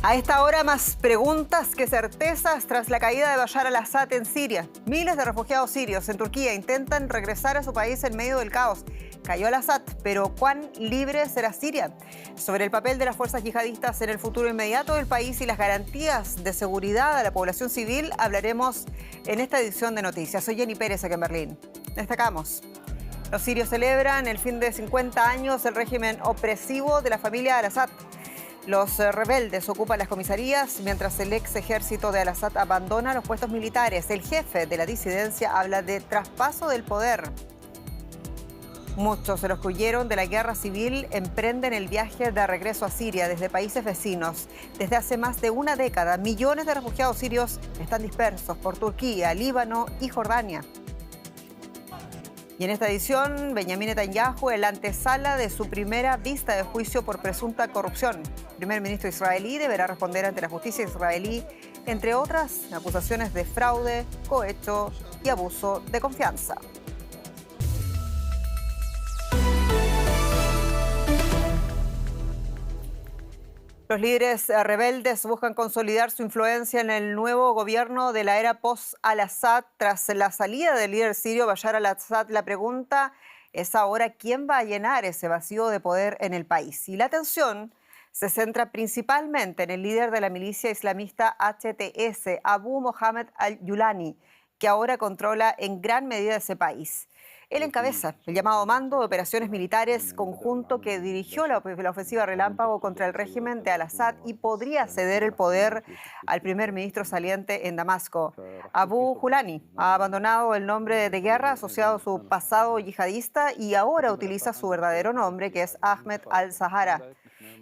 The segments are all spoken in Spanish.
A esta hora, más preguntas que certezas tras la caída de Bashar al-Assad en Siria. Miles de refugiados sirios en Turquía intentan regresar a su país en medio del caos. Cayó al-Assad, pero ¿cuán libre será Siria? Sobre el papel de las fuerzas yihadistas en el futuro inmediato del país y las garantías de seguridad a la población civil hablaremos en esta edición de Noticias. Soy Jenny Pérez, aquí en Berlín. Destacamos: los sirios celebran el fin de 50 años del régimen opresivo de la familia al-Assad. Los rebeldes ocupan las comisarías mientras el ex ejército de al-Assad abandona los puestos militares. El jefe de la disidencia habla de traspaso del poder. Muchos de los que huyeron de la guerra civil emprenden el viaje de regreso a Siria desde países vecinos. Desde hace más de una década, millones de refugiados sirios están dispersos por Turquía, Líbano y Jordania. Y en esta edición, Benjamín Netanyahu en la antesala de su primera vista de juicio por presunta corrupción. El primer ministro israelí deberá responder ante la justicia israelí, entre otras acusaciones de fraude, cohecho y abuso de confianza. Los líderes rebeldes buscan consolidar su influencia en el nuevo gobierno de la era post-al-Assad. Tras la salida del líder sirio Bashar al-Assad, la pregunta es ahora quién va a llenar ese vacío de poder en el país. Y la atención se centra principalmente en el líder de la milicia islamista HTS, Abu Mohammed al-Yulani, que ahora controla en gran medida ese país. Él encabeza el llamado Mando de Operaciones Militares Conjunto que dirigió la ofensiva relámpago contra el régimen de al-Assad y podría ceder el poder al primer ministro saliente en Damasco. Abu Julani ha abandonado el nombre de guerra asociado a su pasado yihadista y ahora utiliza su verdadero nombre, que es Ahmed al-Zahara.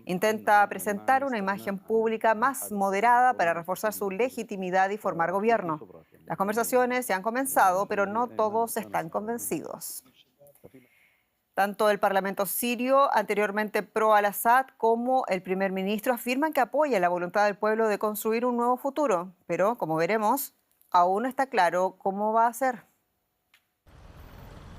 Intenta presentar una imagen pública más moderada para reforzar su legitimidad y formar gobierno. Las conversaciones ya han comenzado, pero no todos están convencidos. Tanto el Parlamento sirio, anteriormente pro al-Assad, como el primer ministro afirman que apoyan la voluntad del pueblo de construir un nuevo futuro. Pero, como veremos, aún no está claro cómo va a ser.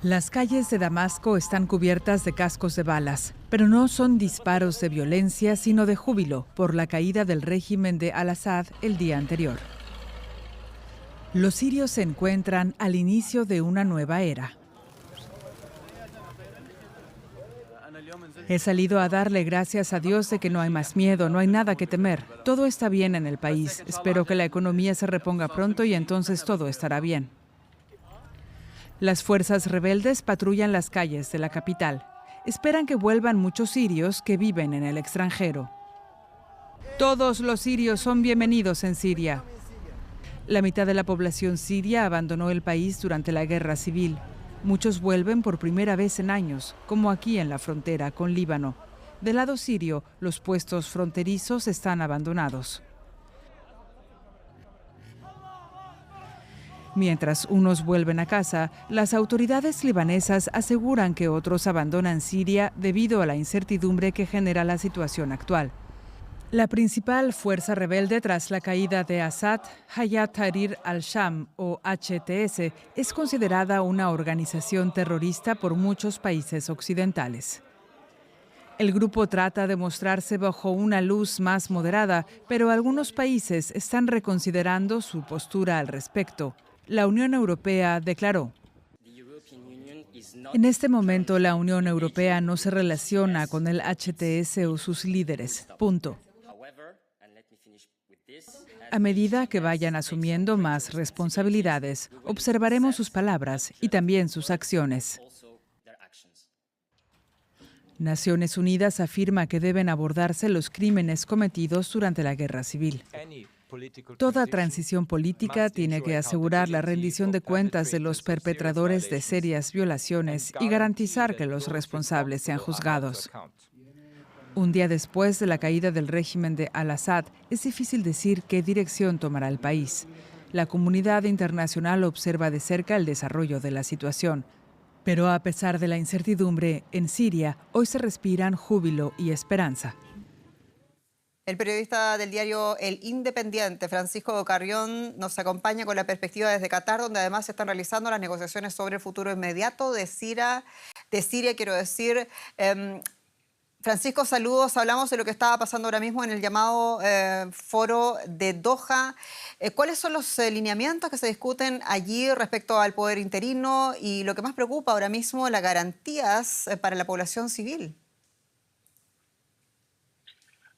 Las calles de Damasco están cubiertas de cascos de balas, pero no son disparos de violencia, sino de júbilo por la caída del régimen de al-Assad el día anterior. Los sirios se encuentran al inicio de una nueva era. He salido a darle gracias a Dios de que no hay más miedo, no hay nada que temer. Todo está bien en el país. Espero que la economía se reponga pronto y entonces todo estará bien. Las fuerzas rebeldes patrullan las calles de la capital. Esperan que vuelvan muchos sirios que viven en el extranjero. Todos los sirios son bienvenidos en Siria. La mitad de la población siria abandonó el país durante la guerra civil. Muchos vuelven por primera vez en años, como aquí en la frontera con Líbano. Del lado sirio, los puestos fronterizos están abandonados. Mientras unos vuelven a casa, las autoridades libanesas aseguran que otros abandonan Siria debido a la incertidumbre que genera la situación actual. La principal fuerza rebelde tras la caída de Assad, Hayat Tahrir al-Sham o HTS, es considerada una organización terrorista por muchos países occidentales. El grupo trata de mostrarse bajo una luz más moderada, pero algunos países están reconsiderando su postura al respecto. La Unión Europea declaró: en este momento la Unión Europea no se relaciona con el HTS o sus líderes. Punto. A medida que vayan asumiendo más responsabilidades, observaremos sus palabras y también sus acciones. Naciones Unidas afirma que deben abordarse los crímenes cometidos durante la guerra civil. Toda transición política tiene que asegurar la rendición de cuentas de los perpetradores de serias violaciones y garantizar que los responsables sean juzgados. Un día después de la caída del régimen de al-Assad, es difícil decir qué dirección tomará el país. La comunidad internacional observa de cerca el desarrollo de la situación. Pero a pesar de la incertidumbre, en Siria hoy se respiran júbilo y esperanza. El periodista del diario El Independiente, Francisco Carrión, nos acompaña con la perspectiva desde Qatar, donde además se están realizando las negociaciones sobre el futuro inmediato de Siria, quiero decir. Francisco, saludos. Hablamos de lo que estaba pasando ahora mismo en el llamado foro de Doha. ¿Cuáles son los lineamientos que se discuten allí respecto al poder interino y lo que más preocupa ahora mismo, las garantías para la población civil?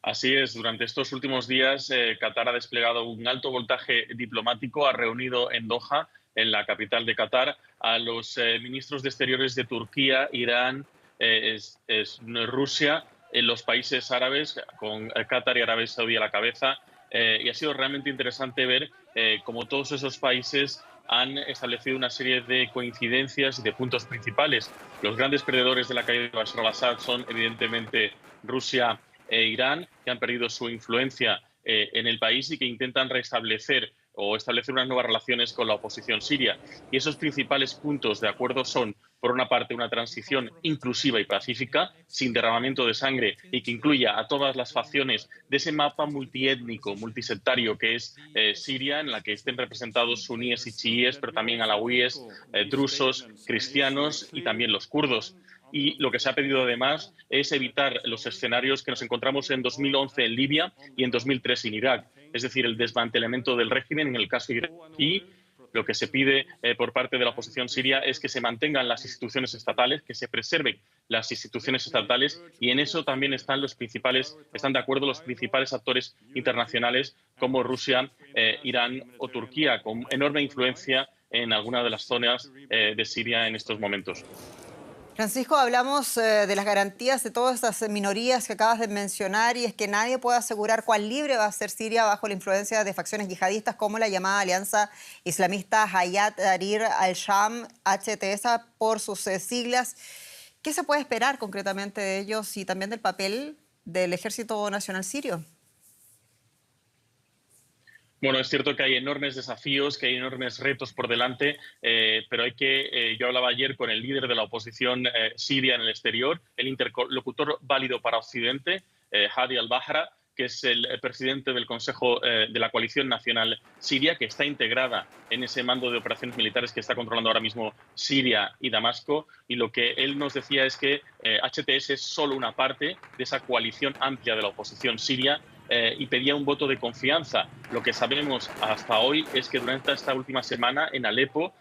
Así es, durante estos últimos días Qatar ha desplegado un alto voltaje diplomático, ha reunido en Doha, en la capital de Qatar, a los ministros de Exteriores de Turquía, Irán, Rusia, en los países árabes, con Qatar y Arabia Saudí a la cabeza. Y ha sido realmente interesante ver cómo todos esos países han establecido una serie de coincidencias y de puntos principales. Los grandes perdedores de la caída de Bashar al-Assad son evidentemente Rusia e Irán, que han perdido su influencia en el país y que intentan restablecer o establecer unas nuevas relaciones con la oposición siria. Y esos principales puntos de acuerdo son, por una parte, una transición inclusiva y pacífica, sin derramamiento de sangre y que incluya a todas las facciones de ese mapa multiétnico, multisectario que es Siria, en la que estén representados suníes y chiíes, pero también alawíes, drusos, cristianos y también los kurdos. Y lo que se ha pedido además es evitar los escenarios que nos encontramos en 2011 en Libia y en 2003 en Irak, es decir, el desmantelamiento del régimen en el caso iraquí. Lo que se pide por parte de la oposición siria es que se mantengan las instituciones estatales, que se preserven las instituciones estatales, y en eso también están de acuerdo los principales actores internacionales como Rusia, Irán o Turquía, con enorme influencia en algunas de las zonas de Siria en estos momentos. Francisco, hablamos de las garantías de todas estas minorías que acabas de mencionar y es que nadie puede asegurar cuán libre va a ser Siria bajo la influencia de facciones yihadistas como la llamada Alianza Islamista Hayat Tahrir al-Sham, HTS por sus siglas. ¿Qué se puede esperar concretamente de ellos y también del papel del Ejército Nacional Sirio? Bueno, es cierto que hay enormes desafíos, que hay enormes retos por delante, pero yo hablaba ayer con el líder de la oposición siria en el exterior, el interlocutor válido para Occidente, Hadi al-Bahra, que es el presidente del Consejo de la Coalición Nacional Siria, que está integrada en ese mando de operaciones militares que está controlando ahora mismo Siria y Damasco. Y lo que él nos decía es que HTS es solo una parte de esa coalición amplia de la oposición siria, y pedía un voto de confianza. Lo que sabemos hasta hoy es que durante esta última semana en Alepo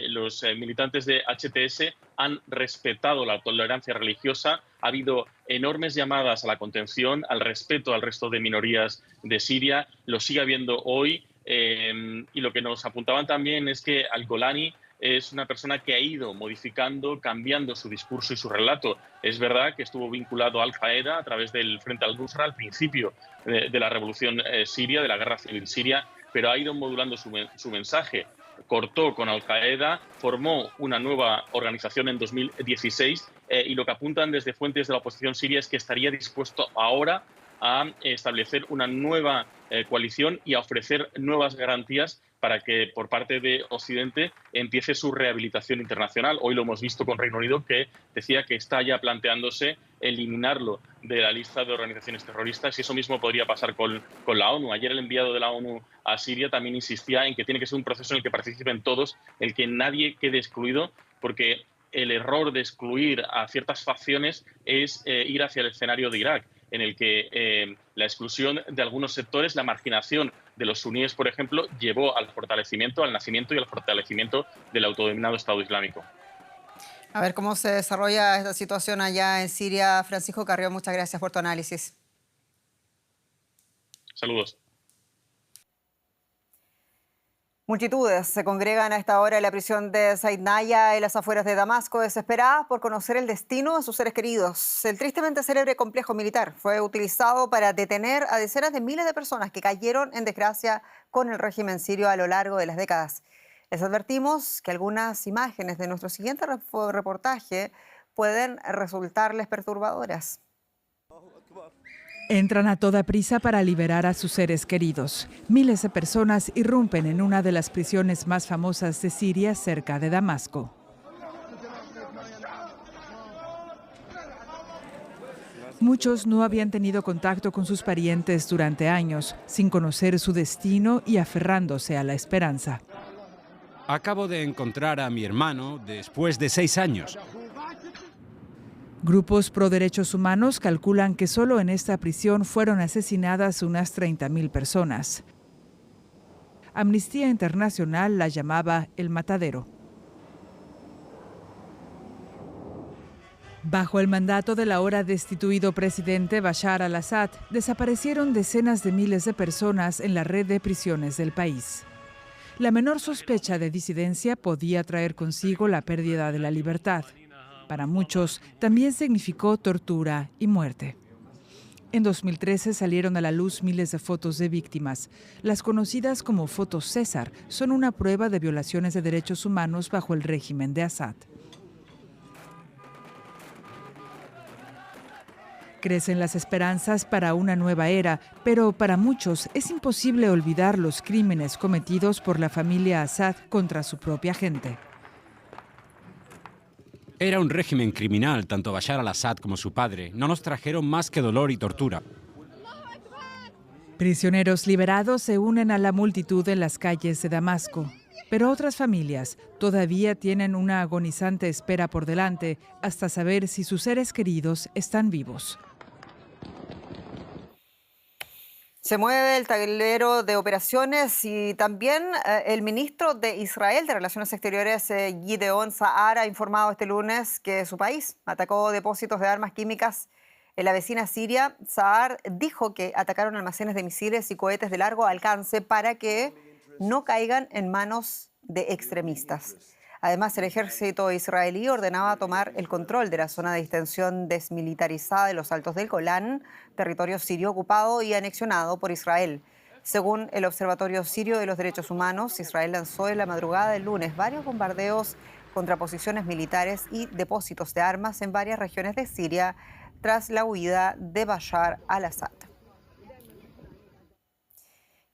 los militantes de HTS han respetado la tolerancia religiosa. Ha habido enormes llamadas a la contención, al respeto al resto de minorías de Siria. Lo sigue habiendo hoy. Y lo que nos apuntaban también es que al-Golani es una persona que ha ido modificando, cambiando su discurso y su relato. Es verdad que estuvo vinculado a Al-Qaeda a través del Frente al-Nusra al principio de la revolución siria, de la guerra civil siria, pero ha ido modulando su mensaje. Cortó con Al-Qaeda, formó una nueva organización en 2016 y lo que apuntan desde fuentes de la oposición siria es que estaría dispuesto ahora a establecer una nueva coalición y a ofrecer nuevas garantías para que por parte de Occidente empiece su rehabilitación internacional. Hoy lo hemos visto con Reino Unido, que decía que está ya planteándose eliminarlo de la lista de organizaciones terroristas, y eso mismo podría pasar con la ONU. Ayer el enviado de la ONU a Siria también insistía en que tiene que ser un proceso en el que participen todos, el que nadie quede excluido, porque el error de excluir a ciertas facciones es ir hacia el escenario de Irak, en el que la exclusión de algunos sectores, la marginación de los suníes, por ejemplo, llevó al nacimiento y al fortalecimiento del autodenominado Estado Islámico. A ver cómo se desarrolla esta situación allá en Siria. Francisco Carrió, muchas gracias por tu análisis. Saludos. Multitudes se congregan a esta hora en la prisión de Said Naya en las afueras de Damasco, desesperadas por conocer el destino de sus seres queridos. El tristemente célebre complejo militar fue utilizado para detener a decenas de miles de personas que cayeron en desgracia con el régimen sirio a lo largo de las décadas. Les advertimos que algunas imágenes de nuestro siguiente reportaje pueden resultarles perturbadoras. Entran a toda prisa para liberar a sus seres queridos. Miles de personas irrumpen en una de las prisiones más famosas de Siria, cerca de Damasco. Muchos no habían tenido contacto con sus parientes durante años, sin conocer su destino y aferrándose a la esperanza. Acabo de encontrar a mi hermano después de 6 años. Grupos pro derechos humanos calculan que solo en esta prisión fueron asesinadas unas 30.000 personas. Amnistía Internacional la llamaba el matadero. Bajo el mandato del ahora destituido presidente Bashar al-Assad, desaparecieron decenas de miles de personas en la red de prisiones del país. La menor sospecha de disidencia podía traer consigo la pérdida de la libertad. Para muchos, también significó tortura y muerte. En 2013 salieron a la luz miles de fotos de víctimas. Las conocidas como fotos César son una prueba de violaciones de derechos humanos bajo el régimen de Assad. Crecen las esperanzas para una nueva era, pero para muchos es imposible olvidar los crímenes cometidos por la familia Assad contra su propia gente. Era un régimen criminal, tanto Bashar al-Assad como su padre. No nos trajeron más que dolor y tortura. Prisioneros liberados se unen a la multitud en las calles de Damasco. Pero otras familias todavía tienen una agonizante espera por delante hasta saber si sus seres queridos están vivos. Se mueve el tablero de operaciones y también el ministro de Israel de Relaciones Exteriores, Gideon Saar, ha informado este lunes que su país atacó depósitos de armas químicas en la vecina Siria. Saar dijo que atacaron almacenes de misiles y cohetes de largo alcance para que no caigan en manos de extremistas. Además, el ejército israelí ordenaba tomar el control de la zona de distensión desmilitarizada de los Altos del Golán, territorio sirio ocupado y anexionado por Israel. Según el Observatorio Sirio de los Derechos Humanos, Israel lanzó en la madrugada del lunes varios bombardeos contra posiciones militares y depósitos de armas en varias regiones de Siria tras la huida de Bashar al-Assad.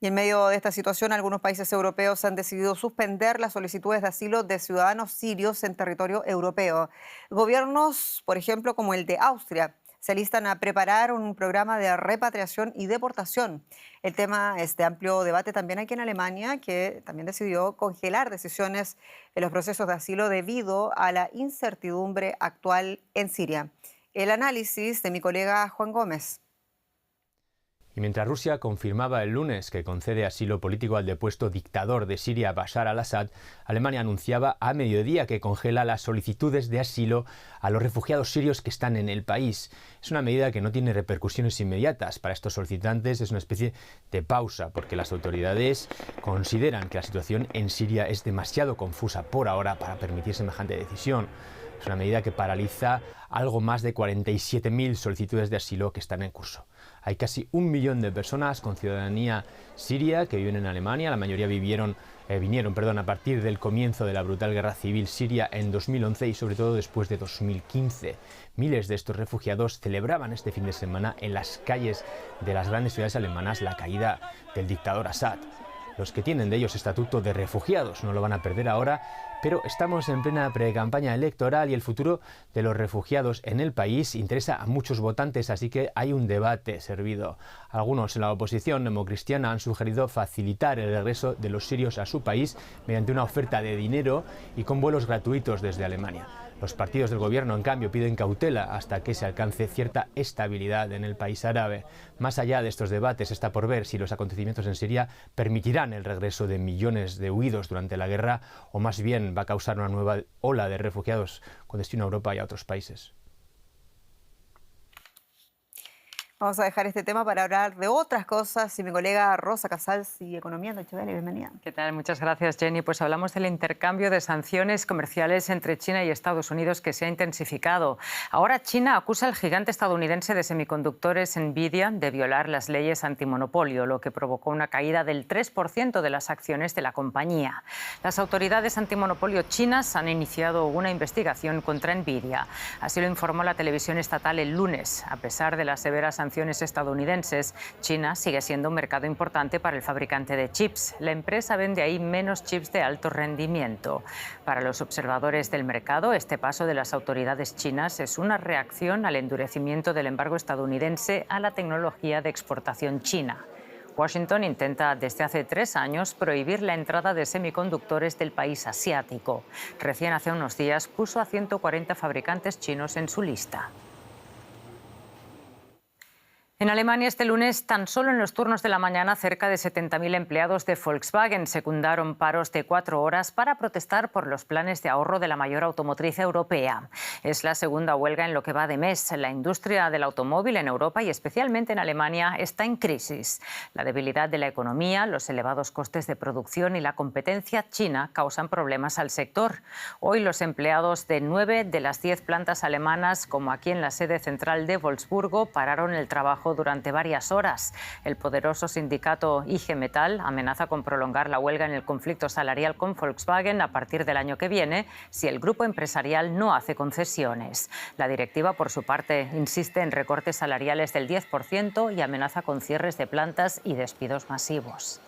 Y en medio de esta situación, algunos países europeos han decidido suspender las solicitudes de asilo de ciudadanos sirios en territorio europeo. Gobiernos, por ejemplo, como el de Austria, se alistan a preparar un programa de repatriación y deportación. El tema es de amplio debate también aquí en Alemania, que también decidió congelar decisiones en los procesos de asilo debido a la incertidumbre actual en Siria. El análisis de mi colega Juan Gómez. Y mientras Rusia confirmaba el lunes que concede asilo político al depuesto dictador de Siria, Bashar al-Assad, Alemania anunciaba a mediodía que congela las solicitudes de asilo a los refugiados sirios que están en el país. Es una medida que no tiene repercusiones inmediatas. Para estos solicitantes es una especie de pausa, porque las autoridades consideran que la situación en Siria es demasiado confusa por ahora para permitir semejante decisión. Es una medida que paraliza algo más de 47.000 solicitudes de asilo que están en curso. Hay casi 1 millón de personas con ciudadanía siria que viven en Alemania. La mayoría vinieron a partir del comienzo de la brutal guerra civil siria en 2011 y sobre todo después de 2015. Miles de estos refugiados celebraban este fin de semana en las calles de las grandes ciudades alemanas la caída del dictador Assad. Los que tienen de ellos estatuto de refugiados no lo van a perder ahora, pero estamos en plena precampaña electoral y el futuro de los refugiados en el país interesa a muchos votantes, así que hay un debate servido. Algunos en la oposición democristiana han sugerido facilitar el regreso de los sirios a su país mediante una oferta de dinero y con vuelos gratuitos desde Alemania. Los partidos del gobierno, en cambio, piden cautela hasta que se alcance cierta estabilidad en el país árabe. Más allá de estos debates, está por ver si los acontecimientos en Siria permitirán el regreso de millones de huidos durante la guerra o más bien va a causar una nueva ola de refugiados con destino a Europa y a otros países. Vamos a dejar este tema para hablar de otras cosas. Y mi colega Rosa Casals y Economía, Deutsche Welle, bienvenida. ¿Qué tal? Muchas gracias, Jenny. Pues hablamos del intercambio de sanciones comerciales entre China y Estados Unidos que se ha intensificado. Ahora China acusa al gigante estadounidense de semiconductores Nvidia de violar las leyes antimonopolio, lo que provocó una caída del 3% de las acciones de la compañía. Las autoridades antimonopolio chinas han iniciado una investigación contra Nvidia. Así lo informó la televisión estatal el lunes. A pesar de las severas sanciones estadounidenses, China sigue siendo un mercado importante para el fabricante de chips. La empresa vende ahí menos chips de alto rendimiento. Para los observadores del mercado, este paso de las autoridades chinas es una reacción al endurecimiento del embargo estadounidense a la tecnología de exportación china. Washington intenta desde hace 3 años prohibir la entrada de semiconductores del país asiático. Recién hace unos días puso a 140 fabricantes chinos en su lista. En Alemania este lunes, tan solo en los turnos de la mañana, cerca de 70.000 empleados de Volkswagen secundaron paros de 4 horas para protestar por los planes de ahorro de la mayor automotriz europea. Es la segunda huelga en lo que va de mes. La industria del automóvil en Europa y especialmente en Alemania está en crisis. La debilidad de la economía, los elevados costes de producción y la competencia china causan problemas al sector. Hoy los empleados de 9 de las 10 plantas alemanas, como aquí en la sede central de Wolfsburgo, pararon el trabajo durante varias horas. El poderoso sindicato IG Metall amenaza con prolongar la huelga en el conflicto salarial con Volkswagen a partir del año que viene si el grupo empresarial no hace concesiones. La directiva, por su parte, insiste en recortes salariales del 10% y amenaza con cierres de plantas y despidos masivos.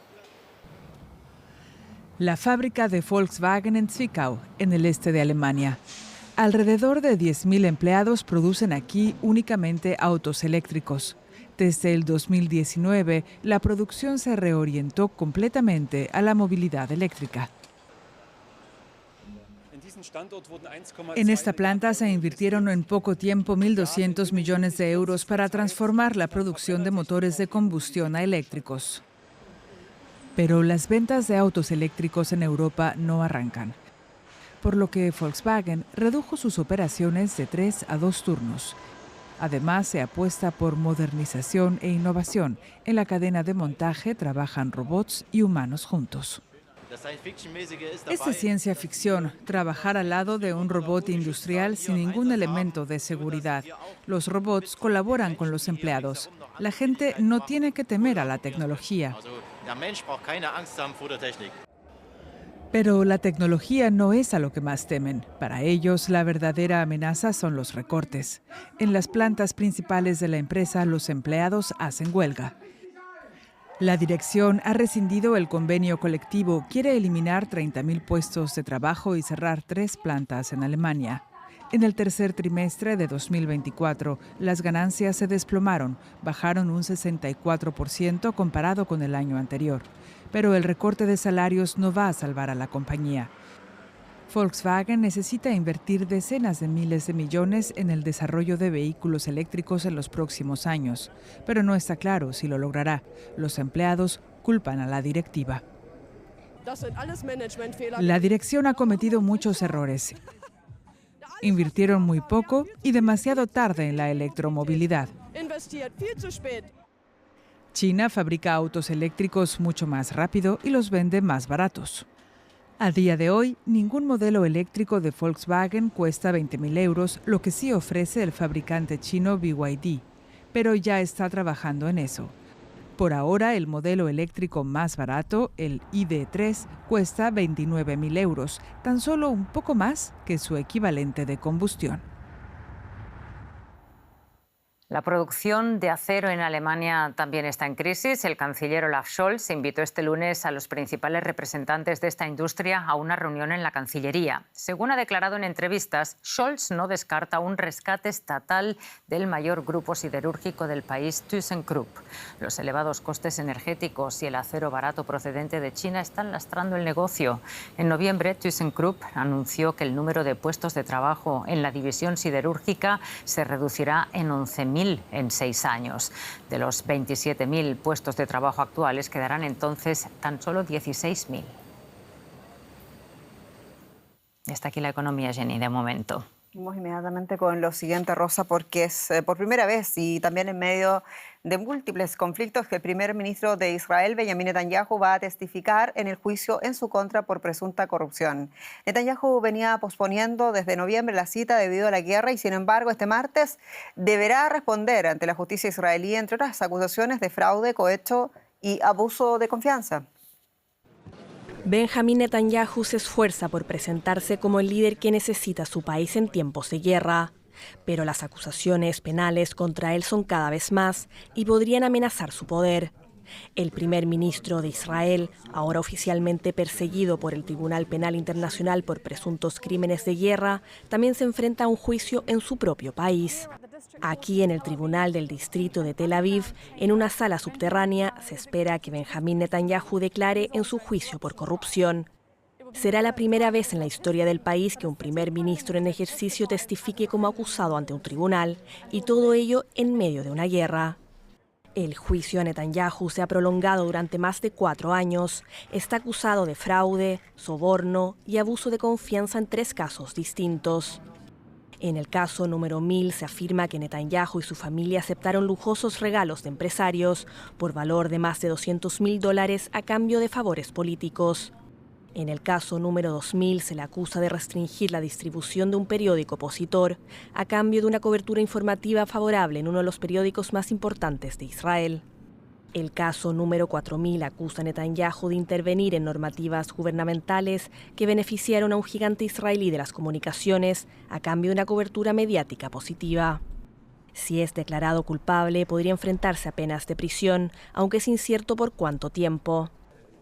La fábrica de Volkswagen en Zwickau, en el este de Alemania. Alrededor de 10.000 empleados producen aquí únicamente autos eléctricos. Desde el 2019, la producción se reorientó completamente a la movilidad eléctrica. En esta planta se invirtieron en poco tiempo 1.200 millones de euros para transformar la producción de motores de combustión a eléctricos. Pero las ventas de autos eléctricos en Europa no arrancan, por lo que Volkswagen redujo sus operaciones de 3 a 2 turnos. Además, se apuesta por modernización e innovación. En la cadena de montaje trabajan robots y humanos juntos. Es de ciencia ficción trabajar al lado de un robot industrial sin ningún elemento de seguridad. Los robots colaboran con los empleados. La gente no tiene que temer a la tecnología. Pero la tecnología no es a lo que más temen. Para ellos, la verdadera amenaza son los recortes. En las plantas principales de la empresa, los empleados hacen huelga. La dirección ha rescindido el convenio colectivo, quiere eliminar 30.000 puestos de trabajo y cerrar 3 plantas en Alemania. En el tercer trimestre de 2024, las ganancias se desplomaron, bajaron un 64% comparado con el año anterior. Pero el recorte de salarios no va a salvar a la compañía. Volkswagen necesita invertir decenas de miles de millones en el desarrollo de vehículos eléctricos en los próximos años, pero no está claro si lo logrará. Los empleados culpan a la directiva. La dirección ha cometido muchos errores. Invirtieron muy poco y demasiado tarde en la electromovilidad. China fabrica autos eléctricos mucho más rápido y los vende más baratos. A día de hoy, ningún modelo eléctrico de Volkswagen cuesta 20.000 euros, lo que sí ofrece el fabricante chino BYD, pero ya está trabajando en eso. Por ahora, el modelo eléctrico más barato, el ID.3, cuesta 29.000 euros, tan solo un poco más que su equivalente de combustión. La producción de acero en Alemania también está en crisis. El canciller Olaf Scholz invitó este lunes a los principales representantes de esta industria a una reunión en la Cancillería. Según ha declarado en entrevistas, Scholz no descarta un rescate estatal del mayor grupo siderúrgico del país, ThyssenKrupp. Los elevados costes energéticos y el acero barato procedente de China están lastrando el negocio. En noviembre, ThyssenKrupp anunció que el número de puestos de trabajo en la división siderúrgica se reducirá en 11.000 en 6 años. De los 27.000 puestos de trabajo actuales quedarán entonces tan solo 16.000. Está aquí la economía, Jenny, de momento. Vamos inmediatamente con lo siguiente, Rosa, porque es por primera vez y también en medio de múltiples conflictos que el primer ministro de Israel, Benjamin Netanyahu, va a testificar en el juicio en su contra por presunta corrupción. Netanyahu venía posponiendo desde noviembre la cita debido a la guerra y, sin embargo, este martes deberá responder ante la justicia israelí, entre otras acusaciones de fraude, cohecho y abuso de confianza. Benjamin Netanyahu se esfuerza por presentarse como el líder que necesita su país en tiempos de guerra. Pero las acusaciones penales contra él son cada vez más y podrían amenazar su poder. El primer ministro de Israel, ahora oficialmente perseguido por el Tribunal Penal Internacional por presuntos crímenes de guerra, también se enfrenta a un juicio en su propio país. Aquí, en el Tribunal del Distrito de Tel Aviv, en una sala subterránea, se espera que Benjamín Netanyahu declare en su juicio por corrupción. Será la primera vez en la historia del país que un primer ministro en ejercicio testifique como acusado ante un tribunal, y todo ello en medio de una guerra. El juicio a Netanyahu se ha prolongado durante más de 4 años. Está acusado de fraude, soborno y abuso de confianza en 3 casos distintos. En el caso número 1000 se afirma que Netanyahu y su familia aceptaron lujosos regalos de empresarios por valor de más de $200.000 a cambio de favores políticos. En el caso número 2000 se le acusa de restringir la distribución de un periódico opositor a cambio de una cobertura informativa favorable en uno de los periódicos más importantes de Israel. El caso número 4000 acusa a Netanyahu de intervenir en normativas gubernamentales que beneficiaron a un gigante israelí de las comunicaciones a cambio de una cobertura mediática positiva. Si es declarado culpable, podría enfrentarse a penas de prisión, aunque es incierto por cuánto tiempo.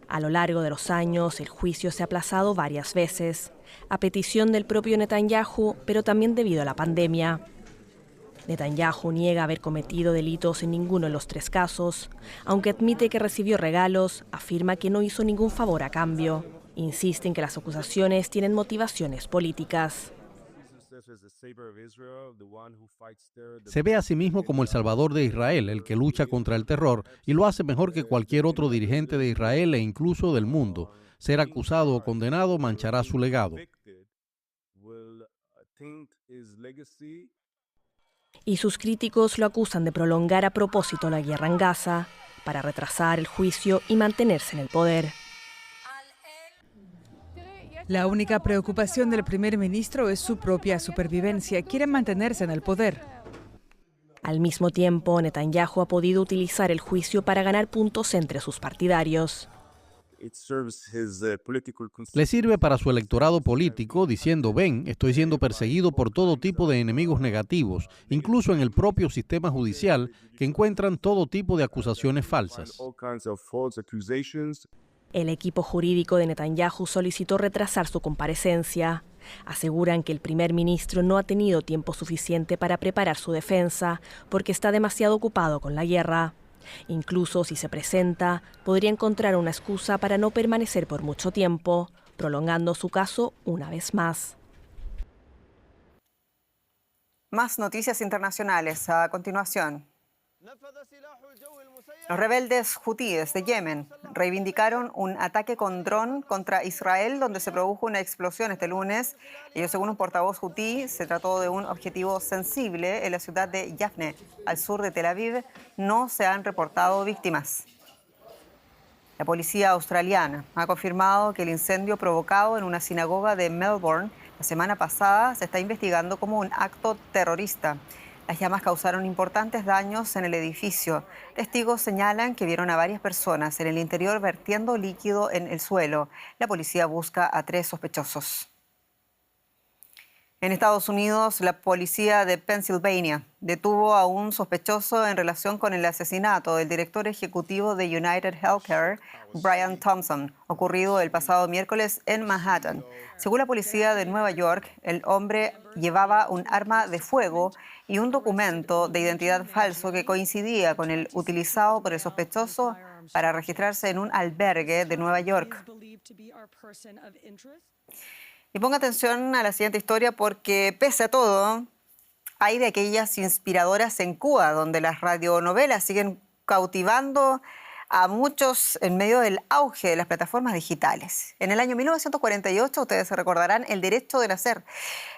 A lo largo de los años, el juicio se ha aplazado varias veces, a petición del propio Netanyahu, pero también debido a la pandemia. Netanyahu niega haber cometido delitos en ninguno de los 3 casos, aunque admite que recibió regalos, afirma que no hizo ningún favor a cambio. Insiste en que las acusaciones tienen motivaciones políticas. Se ve a sí mismo como el salvador de Israel, el que lucha contra el terror, y lo hace mejor que cualquier otro dirigente de Israel e incluso del mundo. Ser acusado o condenado manchará su legado. Y sus críticos lo acusan de prolongar a propósito la guerra en Gaza para retrasar el juicio y mantenerse en el poder. La única preocupación del primer ministro es su propia supervivencia. Quiere mantenerse en el poder. Al mismo tiempo, Netanyahu ha podido utilizar el juicio para ganar puntos entre sus partidarios. Le sirve para su electorado político, diciendo: ven, estoy siendo perseguido por todo tipo de enemigos negativos, incluso en el propio sistema judicial, que encuentran todo tipo de acusaciones falsas. El equipo jurídico de Netanyahu solicitó retrasar su comparecencia. Aseguran que el primer ministro no ha tenido tiempo suficiente para preparar su defensa porque está demasiado ocupado con la guerra. Incluso si se presenta, podría encontrar una excusa para no permanecer por mucho tiempo, prolongando su caso una vez más. Más noticias internacionales a continuación. Los rebeldes hutíes de Yemen reivindicaron un ataque con dron contra Israel, donde se produjo una explosión este lunes. Y según un portavoz hutí, se trató de un objetivo sensible en la ciudad de Yafne, al sur de Tel Aviv. No se han reportado víctimas. La policía australiana ha confirmado que el incendio provocado en una sinagoga de Melbourne la semana pasada se está investigando como un acto terrorista. Las llamas causaron importantes daños en el edificio. Testigos señalan que vieron a varias personas en el interior vertiendo líquido en el suelo. La policía busca a 3 sospechosos. En Estados Unidos, la policía de Pennsylvania detuvo a un sospechoso en relación con el asesinato del director ejecutivo de United Healthcare, Brian Thompson, ocurrido el pasado miércoles en Manhattan. Según la policía de Nueva York, el hombre llevaba un arma de fuego y un documento de identidad falso que coincidía con el utilizado por el sospechoso para registrarse en un albergue de Nueva York. Y ponga atención a la siguiente historia porque, pese a todo, hay de aquellas inspiradoras en Cuba, donde las radionovelas siguen cautivando a muchos en medio del auge de las plataformas digitales. En el año 1948, ustedes se recordarán, El Derecho de Nacer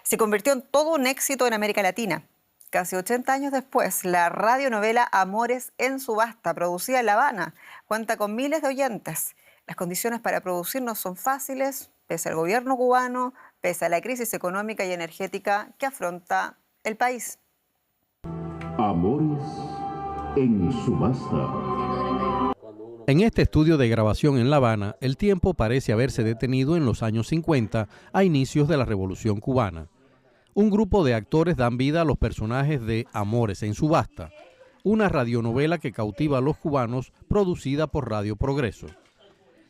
se convirtió en todo un éxito en América Latina. Casi 80 años después, la radionovela Amores en subasta, producida en La Habana, cuenta con miles de oyentes. Las condiciones para producir no son fáciles, pese al gobierno cubano, pese a la crisis económica y energética que afronta el país. Amores en subasta. En este estudio de grabación en La Habana, el tiempo parece haberse detenido en los años 50, a inicios de la Revolución Cubana. Un grupo de actores dan vida a los personajes de Amores en subasta, una radionovela que cautiva a los cubanos, producida por Radio Progreso.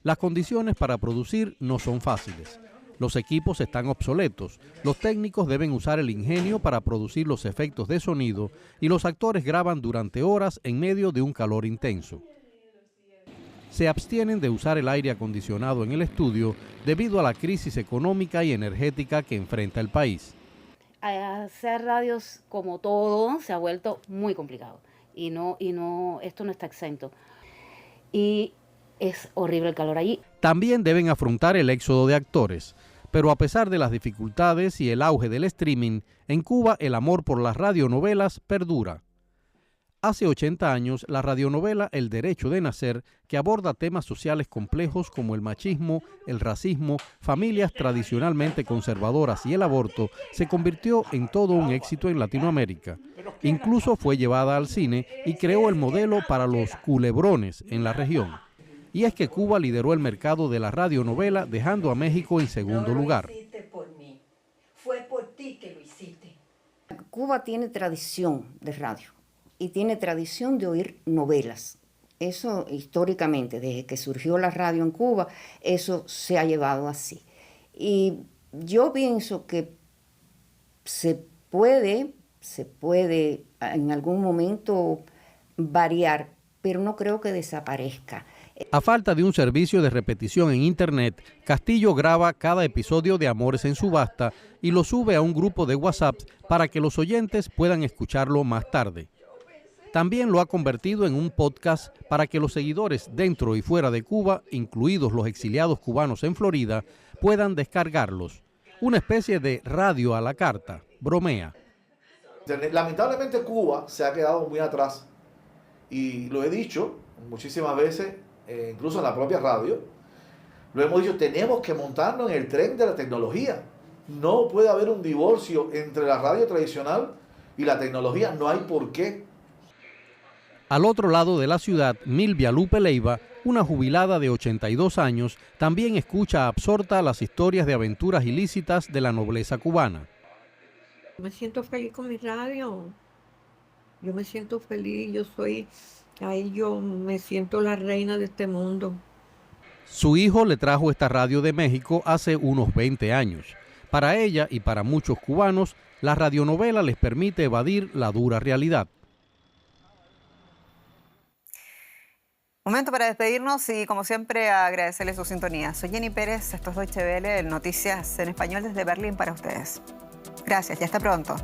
Las condiciones para producir no son fáciles. Los equipos están obsoletos, los técnicos deben usar el ingenio para producir los efectos de sonido y los actores graban durante horas en medio de un calor intenso. Se abstienen de usar el aire acondicionado en el estudio debido a la crisis económica y energética que enfrenta el país. Hacer radios, como todo, se ha vuelto muy complicado y esto no está exento. Y es horrible el calor allí. También deben afrontar el éxodo de actores, pero a pesar de las dificultades y el auge del streaming, en Cuba el amor por las radionovelas perdura. Hace 80 años, la radionovela El Derecho de Nacer, que aborda temas sociales complejos como el machismo, el racismo, familias tradicionalmente conservadoras y el aborto, se convirtió en todo un éxito en Latinoamérica. Incluso fue llevada al cine y creó el modelo para los culebrones en la región. Y es que Cuba lideró el mercado de la radionovela, dejando a México en segundo lugar. Fue por ti que lo hiciste. Cuba tiene tradición de radio y tiene tradición de oír novelas. Eso históricamente, desde que surgió la radio en Cuba, eso se ha llevado así. Y yo pienso que se puede en algún momento variar, pero no creo que desaparezca. A falta de un servicio de repetición en Internet, Castillo graba cada episodio de Amores en Subasta y lo sube a un grupo de WhatsApp para que los oyentes puedan escucharlo más tarde. También lo ha convertido en un podcast para que los seguidores dentro y fuera de Cuba, incluidos los exiliados cubanos en Florida, puedan descargarlos. Una especie de radio a la carta, bromea. Lamentablemente Cuba se ha quedado muy atrás y lo he dicho muchísimas veces, incluso en la propia radio, lo hemos dicho, tenemos que montarnos en el tren de la tecnología. No puede haber un divorcio entre la radio tradicional y la tecnología, no hay por qué. Al otro lado de la ciudad, Milvia Lupe Leiva, una jubilada de 82 años, también escucha absorta las historias de aventuras ilícitas de la nobleza cubana. Me siento feliz con mi radio. Yo me siento feliz, yo me siento la reina de este mundo. Su hijo le trajo esta radio de México hace unos 20 años. Para ella y para muchos cubanos, la radionovela les permite evadir la dura realidad. Momento para despedirnos y, como siempre, agradecerles su sintonía. Soy Jenny Pérez, esto es Deutsche Welle, Noticias en Español desde Berlín para ustedes. Gracias y hasta pronto.